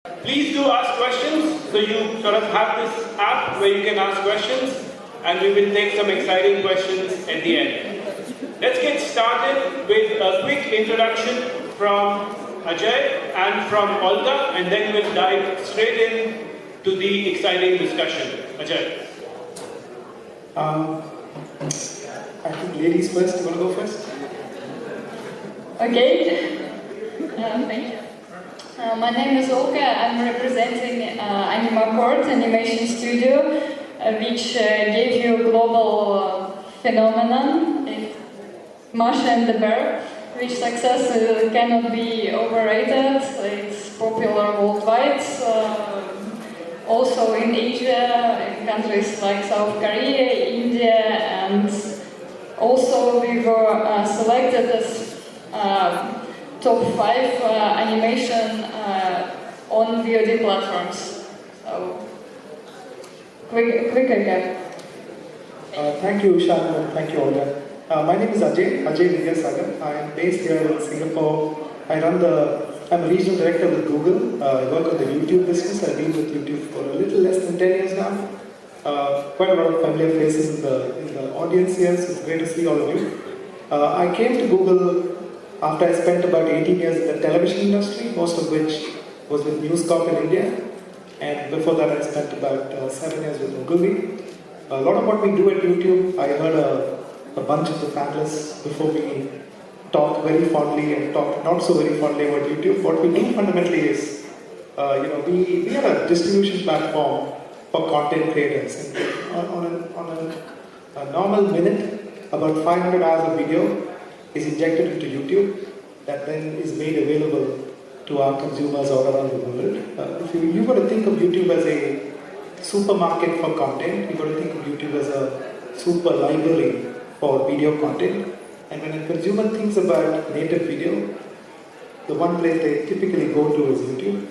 Please do ask questions. So you sort of have this app where you can ask questions, and we will take some exciting questions at the end. Let's get started with a quick introduction from Ajay and from Olga, and then we'll dive straight in to the exciting discussion. Ajay. I think ladies first. You want to go first? Okay. Thank you. My name is Olga. I'm representing Animaccord animation studio, which gave you a global phenomenon, Masha and the Bear, which success cannot be overrated. It's popular worldwide. Also in Asia, in countries like South Korea, India, and also we were selected as top 5 animation on VOD platforms. So, quick again. Thank you, Shalu, and thank you, Olga. My name is Ajay Vidyasagar. I am based here in Singapore. I'm a regional director with Google. I work on the YouTube business. I've been with YouTube for a little less than 10 years now. Quite a lot of familiar faces in the audience here, so it's great to see all of you. I came to Google after I spent about 18 years in the television industry, most of which was with News Corp in India. And before that, I spent about 7 years with Ogilvy. A lot of what we do at YouTube, I heard a bunch of the panelists before we talk very fondly and talk not so very fondly about YouTube. What we do fundamentally is, we are a distribution platform for content creators. And on a normal minute, about 500 hours of video is injected into YouTube that then is made available to our consumers all around the world. If you've got to think of YouTube as a supermarket for content, you've got to think of YouTube as a super library for video content. And when a consumer thinks about native video, the one place they typically go to is YouTube.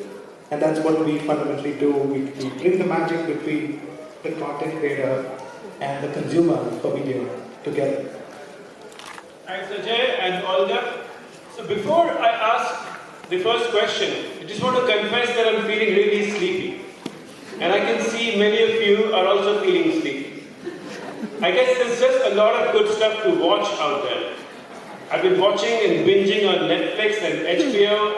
And that's what we fundamentally do. We bring the magic between the content creator and the consumer for video together. Thanks, Ajay and Olga. So before I ask the first question, I just want to confess that I'm feeling really sleepy. And I can see many of you are also feeling sleepy. I guess there's just a lot of good stuff to watch out there. I've been watching and binging on Netflix and HBO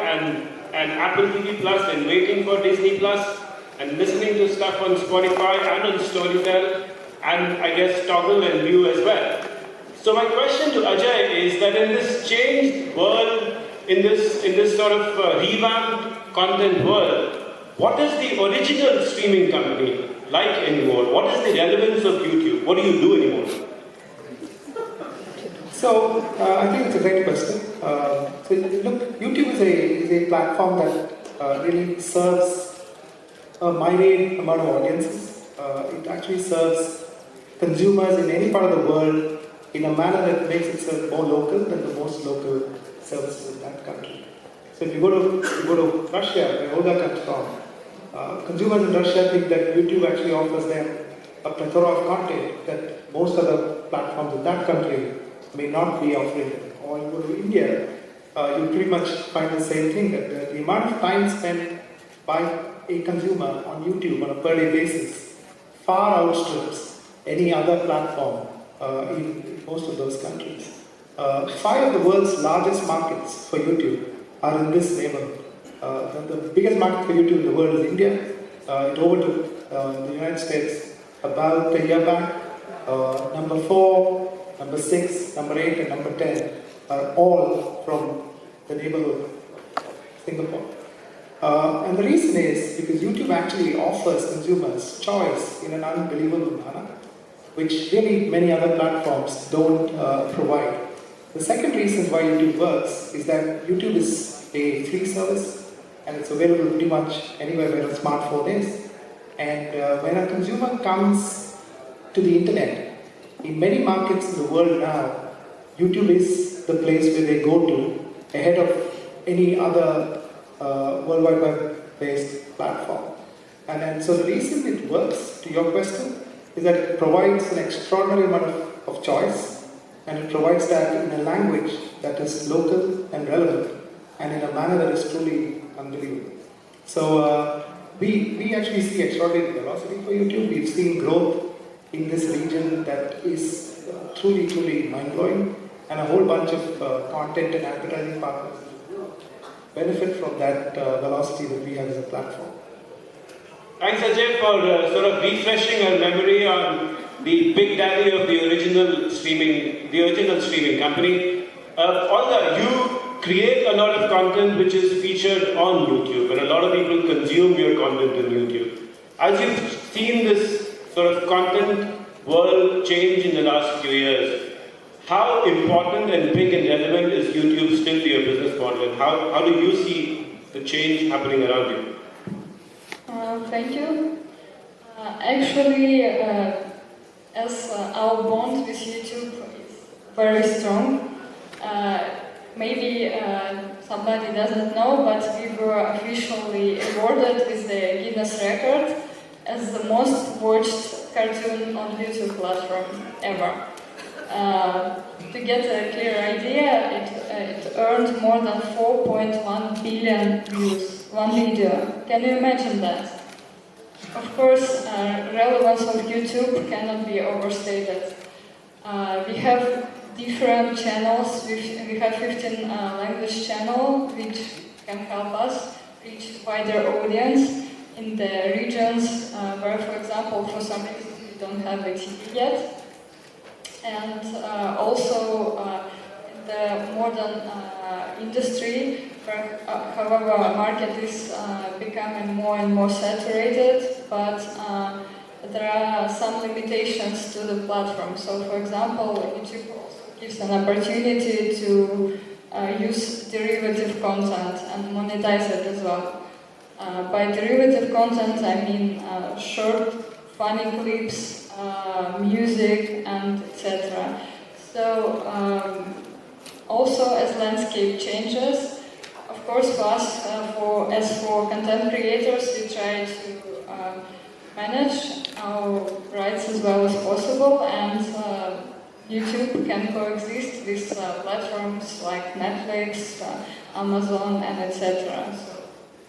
and Apple TV Plus and waiting for Disney Plus and listening to stuff on Spotify and on Storytel and I guess Toggle and View as well. So my question to Ajay is that in this changed world, in this sort of revamped content world, what is the original streaming company like anymore? What is the relevance of YouTube? What do you do anymore? So I think it's a great question. So look, YouTube is a platform that really serves a myriad amount of audiences. It actually serves consumers in any part of the world in a manner that makes itself more local than the most local services in that country. So if you go to Russia, where Olga comes from, consumers in Russia think that YouTube actually offers them a plethora of content that most other platforms in that country may not be offering them. Or you go to India, you pretty much find the same thing, that the amount of time spent by a consumer on YouTube on a per day basis far outstrips any other platform in most of those countries. 5 of the world's largest markets for YouTube are in this neighborhood. The biggest market for YouTube in the world is India. It overtook the United States about a year back. Number 4, number 6, number 8 and number 10 are all from the neighborhood of Singapore. And the reason is because YouTube actually offers consumers choice in an unbelievable manner, which really many other platforms don't provide. The second reason why YouTube works is that YouTube is a free service and it's available pretty much anywhere where a smartphone is. And when a consumer comes to the internet, in many markets in the world now, YouTube is the place where they go to ahead of any other World Wide Web-based platform. And so the reason it works, to your question, is that it provides an extraordinary amount of choice, and it provides that in a language that is local and relevant, and in a manner that is truly unbelievable. So we actually see extraordinary velocity for YouTube. We've seen growth in this region that is truly mind-blowing, and a whole bunch of content and advertising partners benefit from that velocity that we have as a platform. Thanks, Ajay, for sort of refreshing our memory on the big daddy of the original streaming company. Olga, you create a lot of content which is featured on YouTube, and a lot of people consume your content on YouTube. As you've seen this sort of content world change in the last few years, how important and big and relevant is YouTube still to your business model, and how do you see the change happening around you? Thank you. Actually, as our bond with YouTube is very strong, maybe somebody doesn't know, but we were officially awarded with the Guinness record as the most watched cartoon on YouTube platform ever. To get a clear idea, it earned more than 4.1 billion views, one video. Can you imagine that? Of course, relevance of YouTube cannot be overstated. We have different channels. We have 15 language channels which can help us reach wider audience in the regions where, for example, for some reason we don't have a TV yet. And also in the modern industry, where, however, market is becoming more and more saturated, but there are some limitations to the platform. So, for example, YouTube also gives an opportunity to use derivative content and monetize it as well. By derivative content, I mean short, funny clips, music, and etc. So, also as landscape changes, of course, for us, as for content creators, we try to manage our rights as well as possible, and YouTube can coexist with platforms like Netflix, Amazon, and etc. So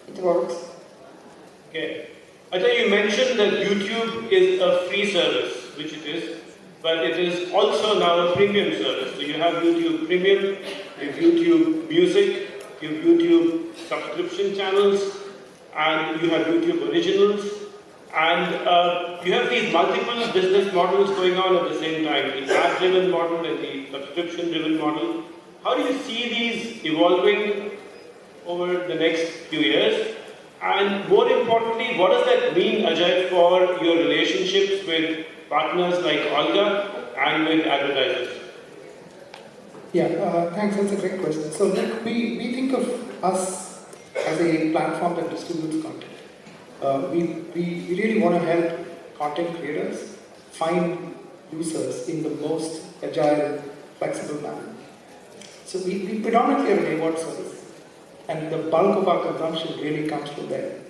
it works. Okay. Ajay, you mentioned that YouTube is a free service, which it is, but it is also now a premium service. So you have YouTube Premium, you have YouTube Music, you have YouTube subscription channels, and you have YouTube Originals, and you have these multiple business models going on at the same time, the ad-driven model and the subscription-driven model. How do you see these evolving over the next few years? And more importantly, what does that mean, Ajay, for your relationships with partners like Olga and with advertisers? Yeah, thanks. That's a great question. So we think of us as a platform that distributes content. We really want to help content creators find users in the most agile, flexible manner. So we predominantly are a reward service, and the bulk of our consumption really comes from there.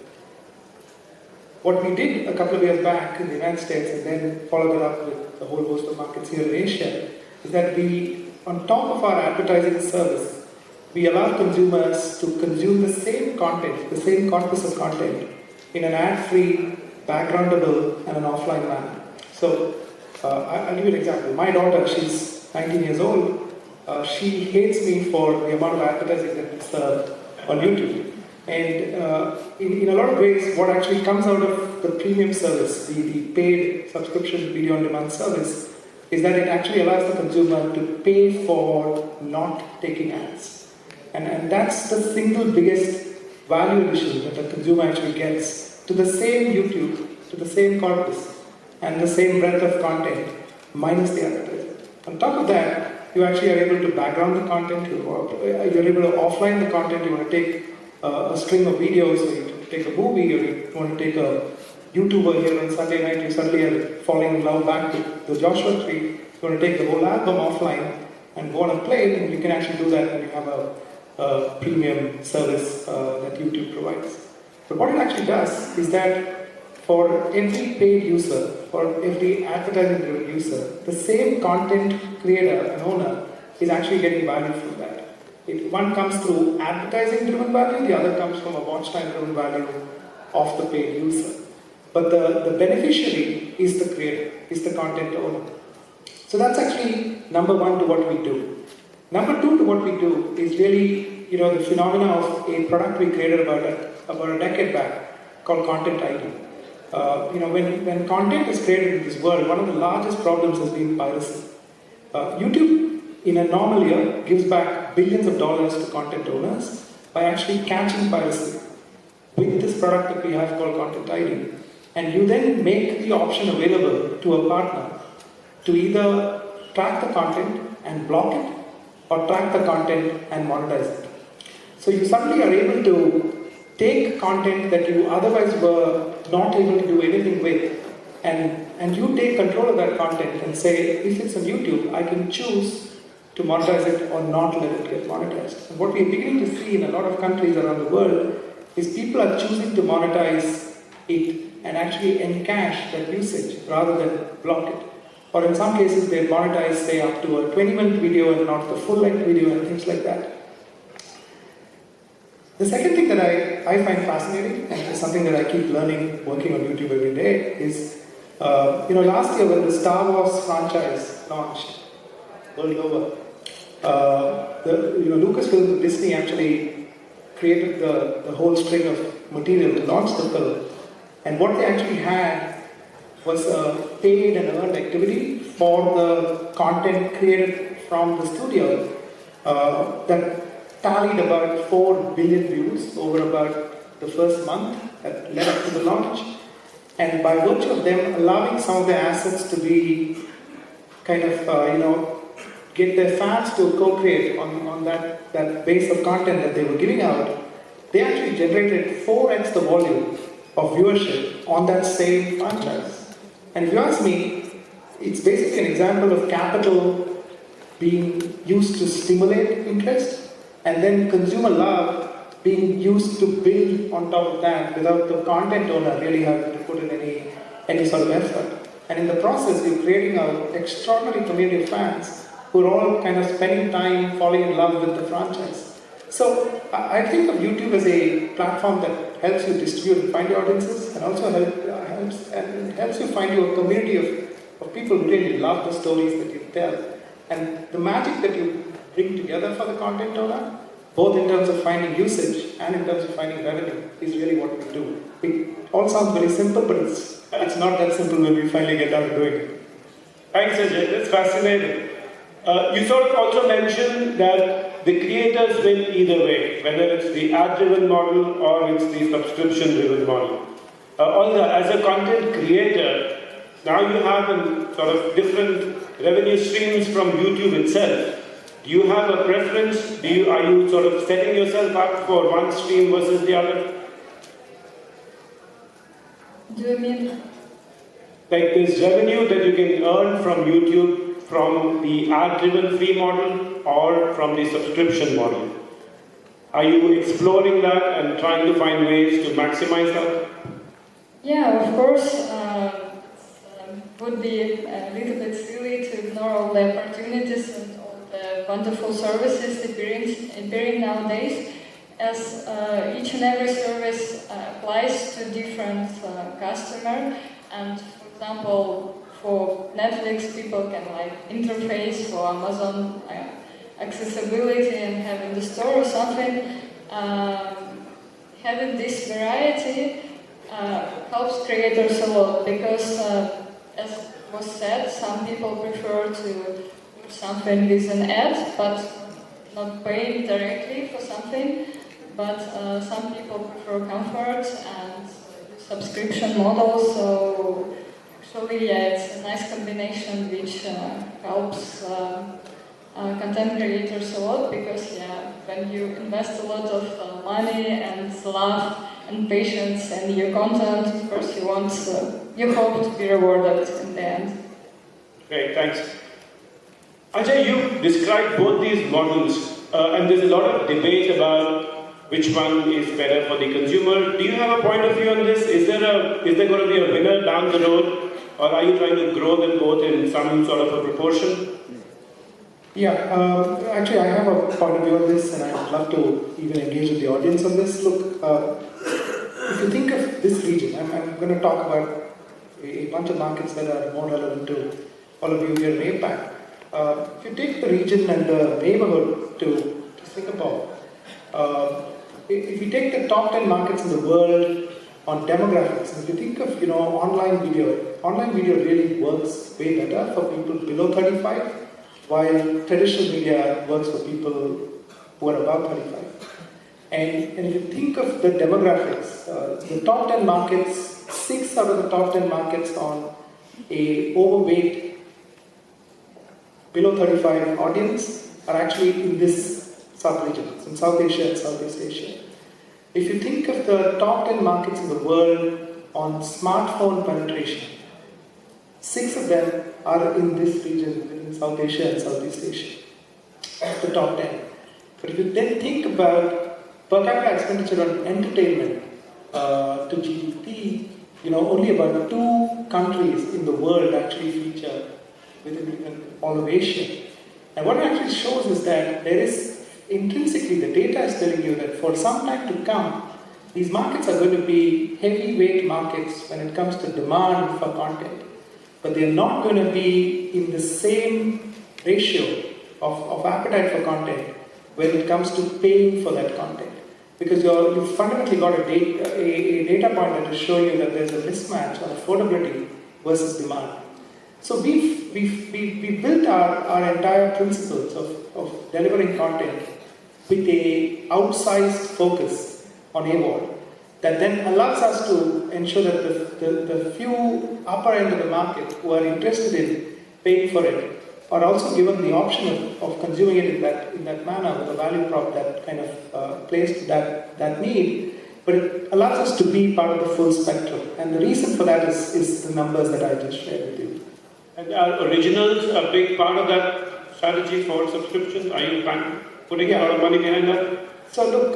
What we did a couple of years back in the United States, and then followed it up with a whole host of markets here in Asia, is that we, on top of our advertising service, we allow consumers to consume the same content, the same corpus of content, in an ad-free, backgroundable, and an offline manner. So, I'll give you an example. My daughter, she's 19 years old. She hates me for the amount of advertising that we serve on YouTube. And in a lot of ways, what actually comes out of the premium service, the paid subscription video on demand service, is that it actually allows the consumer to pay for not taking ads. And that's the single biggest value addition that the consumer actually gets to the same YouTube, to the same corpus, and the same breadth of content, minus the advertising. On top of that, you actually are able to background the content, you're able to offline the content. You want to take a string of videos, or you take a movie, or you want to take a YouTuber here on Sunday night, you suddenly are falling in love back with the Joshua Tree, you want to take the whole album offline and go on and play it, and you can actually do that when you have a premium service that YouTube provides. But what it actually does is that for every paid user, for every advertising-driven user, the same content creator and owner is actually getting value from that. One comes through advertising-driven value, the other comes from a watch time-driven value of the paid user. But the beneficiary is the creator, is the content owner. So that's actually number one to what we do. Number two to what we do is really, the phenomena of a product we created about a decade back called Content ID. When content is created in this world, one of the largest problems has been piracy. YouTube, in a normal year, gives back billions of dollars to content owners by actually catching piracy with this product that we have called Content ID. And you then make the option available to a partner to either track the content and block it or track the content and monetize it. So you suddenly are able to take content that you otherwise were not able to do anything with, and you take control of that content and say, if it's on YouTube, I can choose to monetize it or not let it get monetized. And what we're beginning to see in a lot of countries around the world is people are choosing to monetize it and actually encash that usage rather than block it. Or in some cases, they monetize, say, up to a 20-minute video and not the full-length video and things like that. The second thing that I find fascinating, and it's something that I keep learning working on YouTube every day, is, last year when the Star Wars franchise launched world over, Lucasfilm and Disney actually created the whole string of material to launch the film. And what they actually had was a paid and earned activity for the content created from the studio that tallied about 4 billion views over about the first month that led up to the launch. And by virtue of them allowing some of their assets to be kind of, get their fans to co-create on that base of content that they were giving out, they actually generated 4x the volume of viewership on that same franchise. And if you ask me, it's basically an example of capital being used to stimulate interest and then consumer love being used to build on top of that without the content owner really having to put in any sort of effort. And in the process, you're creating an extraordinary community of fans who are all kind of spending time falling in love with the franchise. So I think of YouTube as a platform that helps you distribute and find your audiences, and also helps you find your community of people who really love the stories that you tell. And the magic that you bring together for the content owner, both in terms of finding usage and in terms of finding revenue, is really what we do. It all sounds very simple, but it's not that simple when we finally get down to doing it. Thanks, Ajay. That's fascinating. You sort of also mentioned that the creators win either way, whether it's the ad-driven model or it's the subscription-driven model. Olga, as a content creator, now you have a sort of different revenue streams from YouTube itself. Do you have a preference? Are you sort of setting yourself up for one stream versus the other? Do you mean? Like this revenue that you can earn from YouTube from the ad-driven free model or from the subscription model? Are you exploring that and trying to find ways to maximize that? Yeah, of course. It would be a little bit silly to ignore all the opportunities and all the wonderful services appearing nowadays, as each and every service applies to different customer. And for example, for Netflix, people can interface, for Amazon, accessibility and having the store or something. Having this variety helps creators a lot, because as was said, some people prefer to do something with an ad, but not paying directly for something. But some people prefer comfort and subscription models. So actually, yeah, it's a nice combination which helps content creators a lot, because when you invest a lot of money and love and patience in your content, of course you hope to be rewarded in the end. Great, thanks. Ajay, you described both these models, and there's a lot of debate about which one is better for the consumer. Do you have a point of view on this? Is there going to be a winner down the road, or are you trying to grow them both in some sort of a proportion? Yeah, actually I have a point of view on this and I'd love to even engage with the audience on this. Look, if you think of this region, I'm going to talk about a bunch of markets that are more relevant to all of you here in APAC. If you take the region and the neighborhood to Singapore, if you take the top 10 markets in the world on demographics, if you think of online video really works way better for people below 35, while traditional media works for people who are above 35. And if you think of the demographics, the top 10 markets, 6 out of the top 10 markets on a overweight below 35 audience are actually in this sub-region, in South Asia and Southeast Asia. If you think of the top 10 markets in the world on smartphone penetration, 6 of them are in this region, in South Asia and Southeast Asia. That's the top 10. But if you then think about per capita expenditure on entertainment to GDP, only about 2 countries in the world actually feature within all of Asia. And what it actually shows is that there is intrinsically, the data is telling you that for some time to come, these markets are going to be heavyweight markets when it comes to demand for content. But they are not going to be in the same ratio of appetite for content when it comes to paying for that content. Because you've fundamentally got a data point that is showing you that there's a mismatch on affordability versus demand. So we've built our entire principles of delivering content with a outsized focus on AWOD that then allows us to ensure that the few upper end of the market who are interested in paying for it are also given the option of consuming it in that manner with a value prop that kind of plays to that need. But it allows us to be part of the full spectrum. And the reason for that is the numbers that I just shared with you. And are originals a big part of that strategy for subscriptions? Are you putting a lot of money behind that? So look,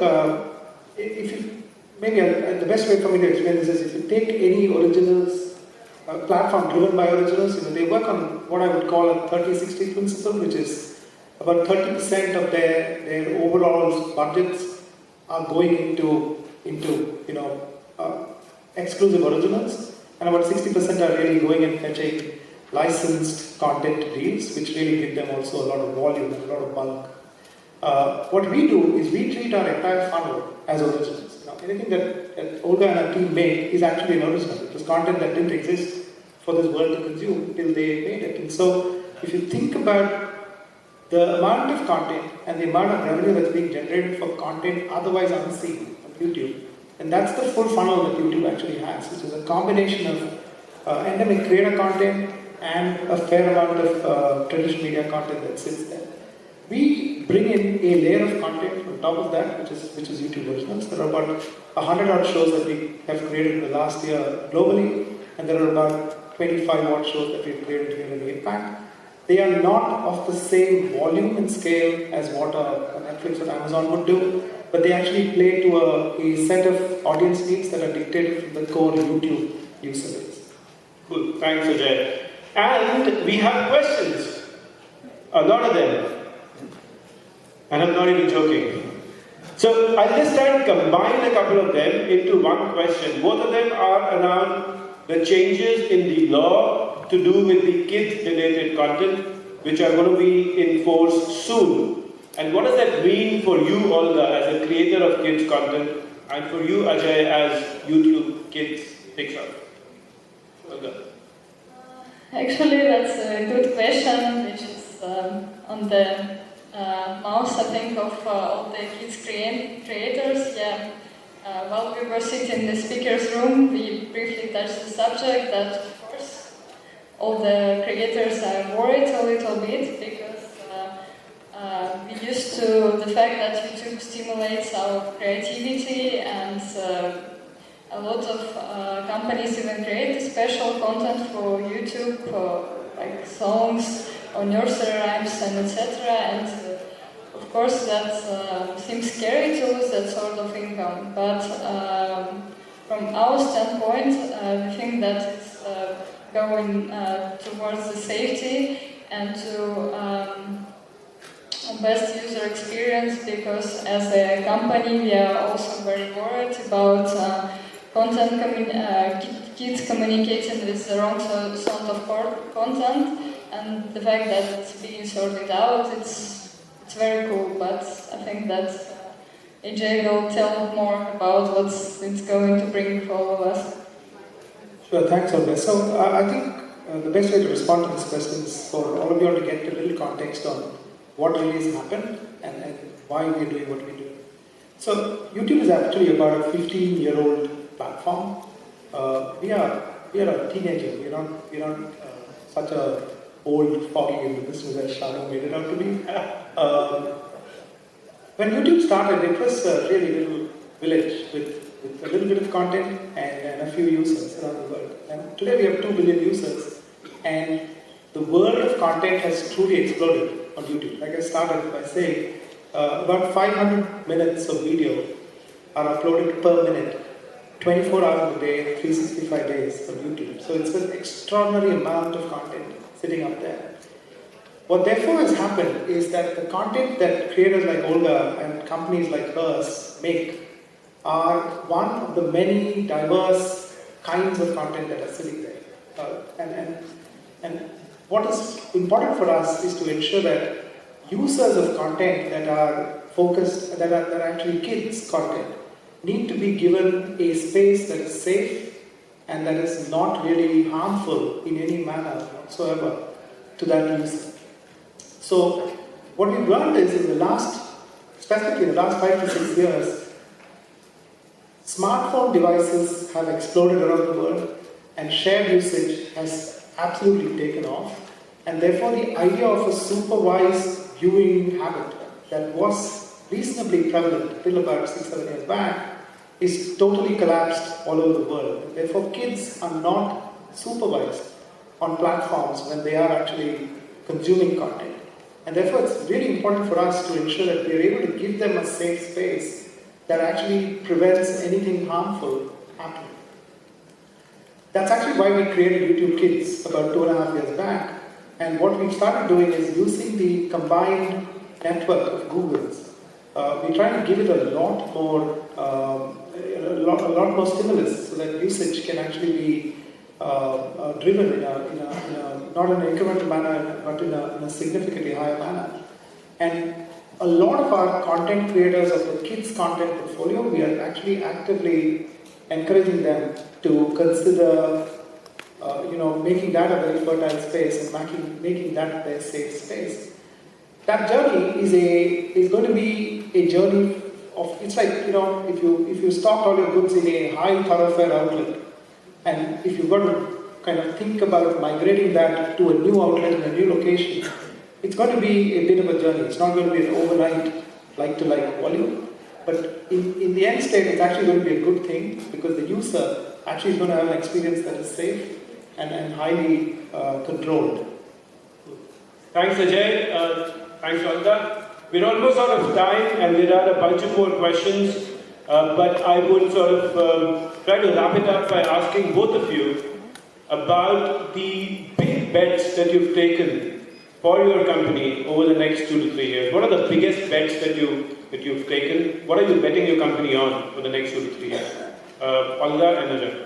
the best way for me to explain this is if you take any originals, platform driven by originals, they work on what I would call a 30-60 principle, which is about 30% of their overall budgets are going into exclusive originals, and about 60% are really going and fetching licensed content deals, which really give them also a lot of volume and a lot of bulk. What we do is we treat our entire funnel as originals. Anything that Olga and her team made is actually an original. It was content that didn't exist for this world to consume till they made it. And so, if you think about the amount of content and the amount of revenue that's being generated for content otherwise unseen on YouTube, and that's the full funnel that YouTube actually has, which is a combination of endemic creator content and a fair amount of traditional media content that sits there. We bring in a layer of content on top of that, which is YouTube originals. There are about 100 odd shows that we have created in the last year globally, and there are about 25 odd shows that we've created here in APAC. They are not of the same volume and scale as what a Netflix or Amazon would do, but they actually play to a set of audience needs that are dictated from the core YouTube user base. Cool, thanks Ajay. And we have questions, a lot of them. And I'm not even joking. So I'll just try and combine a couple of them into one question. Both of them are around the changes in the law to do with the kids-related content, which are going to be in force soon. And what does that mean for you, Olga, as a creator of kids content, and for you, Ajay, as YouTube Kids Fixer? Olga. Actually, that's a good question, which is on the mouth, I think, of all the kids creators. Yeah. While we were sitting in the speaker's room, we briefly touched the subject that, of course, all the creators are worried a little bit because we used to the fact that YouTube stimulates our creativity, and a lot of companies even create special content for YouTube, like songs or nursery rhymes and etc. And of course that seems scary to lose that sort of income. But from our standpoint, we think that it's going towards the safety and to best user experience, because as a company we are also very worried about kids communicating with the wrong sort of content, and the fact that it's being sorted out, it's very cool. But I think that Ajay will tell more about what it's going to bring for all of us. Sure, thanks, Olga. So I think the best way to respond to this question is for all of you to get a little context on what really has happened and why we're doing what we do. So YouTube is actually about a 15-year-old platform. We are a teenager. We're not such a old, foggy in the business as Shalu made it out to be. When YouTube started, it was a really little village with a little bit of content and a few users around the world. And today we have 2 billion users, and the world of content has truly exploded on YouTube. Like I started by saying, about 500 minutes of video are uploaded per minute, 24 hours a day, 365 days on YouTube. So it's an extraordinary amount of content sitting up there. What therefore has happened is that the content that creators like Olga and companies like hers make are one of the many diverse kinds of content that are sitting there. And what is important for us is to ensure that users of content that are focused, that are actually kids' content, need to be given a space that is safe and that is not really harmful in any manner whatsoever to that user. So what we've learned is especially in the last 5 to 6 years, smartphone devices have exploded around the world and shared usage has absolutely taken off, and therefore the idea of a supervised viewing habit that was reasonably prevalent till about 6-7 years back is totally collapsed all over the world. Therefore kids are not supervised on platforms when they are actually consuming content. And therefore it's really important for us to ensure that we are able to give them a safe space that actually prevents anything harmful happening. That's actually why we created YouTube Kids about 2.5 years back. And what we've started doing is using the combined network of Googles. We're trying to give it a lot more stimulus so that usage can actually be driven in a not in an incremental manner, but in a significantly higher manner. And a lot of our content creators of the kids content portfolio, we are actually actively encouraging them to consider making that a very fertile space and making that their safe space. That journey is going to be a journey of, it's like, if you stocked all your goods in a high thoroughfare outlet, and if you've got to kind of think about migrating that to a new outlet in a new location, it's going to be a bit of a journey. It's not going to be an overnight like-to-like volume, but in the end state, it's actually going to be a good thing because the user actually is going to have an experience that is safe and highly controlled. Thanks, Ajay. Thanks, Olga. We're almost out of time, and there are a bunch of more questions, but I would sort of try to wrap it up by asking both of you about the big bets that you've taken for your company over the next 2 to 3 years. What are the biggest bets that you've taken? What are you betting your company on for the next 2 to 3 years? Olga and Ajay.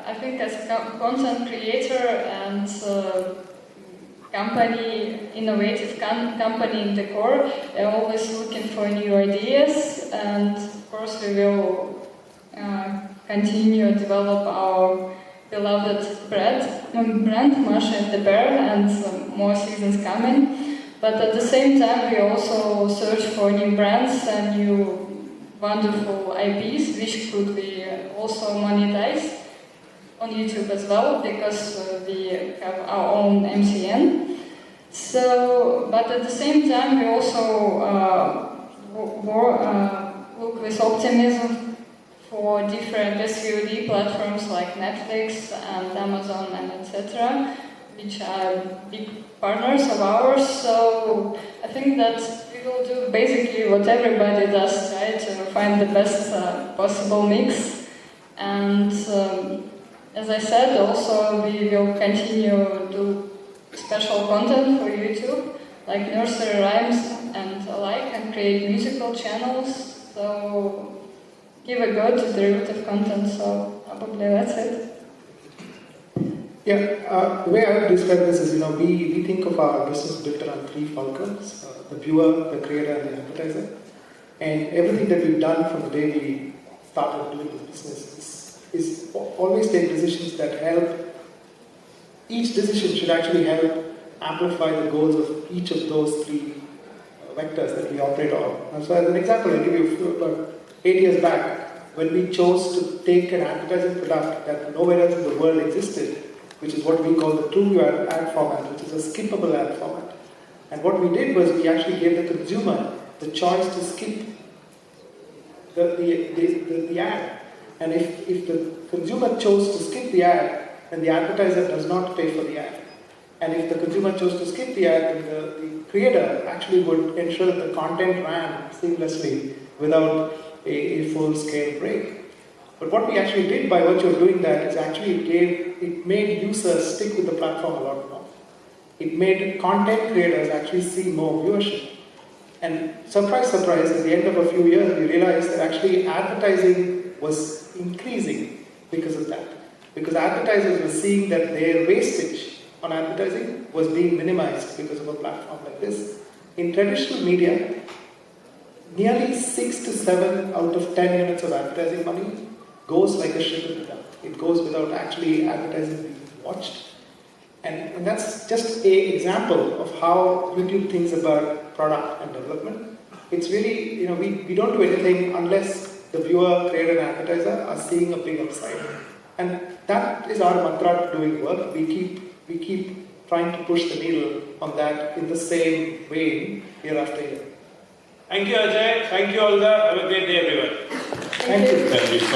I think as a content creator and innovative company in the core, we're always looking for new ideas, and of course we will continue to develop our beloved brand, Masha and the Bear, and some more seasons coming. But at the same time, we also search for new brands and new wonderful IPs, which could be also monetized on YouTube as well, because we have our own MCN. So, but at the same time, we also look with optimism for different SVOD platforms like Netflix and Amazon and etc., which are big partners of ours. So I think that we will do basically what everybody does, try to find the best possible mix. And as I said, also we will continue to special content for YouTube, like nursery rhymes and alike, and create musical channels. So give a go to derivative content. So probably that's it. Yeah, the way I would describe this is, we think of our business built around three fulcrums, the viewer, the creator, and the advertiser. And everything that we've done from the day we started doing this business is always take decisions that help. Each decision should actually help amplify the goals of each of those three vectors that we operate on. And so as an example, I'll give you about 8 years back, when we chose to take an advertising product that nowhere else in the world existed, which is what we call the true ad format, which is a skippable ad format. And what we did was we actually gave the consumer the choice to skip the ad. And if the consumer chose to skip the ad, then the advertiser does not pay for the ad. And if the consumer chose to skip the ad, then the creator actually would ensure that the content ran seamlessly without a full-scale break. But what we actually did by virtue of doing that is actually it made users stick with the platform a lot more. It made content creators actually see more viewership. And surprise, surprise, at the end of a few years, we realized that actually advertising was increasing because of that. Because advertisers were seeing that their wastage on advertising was being minimized because of a platform like this. In traditional media, nearly 6 to 7 out of 10 units of advertising money goes like a ship in the dark. It goes without actually advertising being watched. And that's just an example of how YouTube thinks about product and development. It's really, we don't do anything unless the viewer, creator, and advertiser are seeing a big upside. And that is our mantra to doing work. We keep trying to push the needle on that in the same way year after year. Thank you, Ajay. Thank you, Olga. Have a great day, everyone. Thank you. Thank you.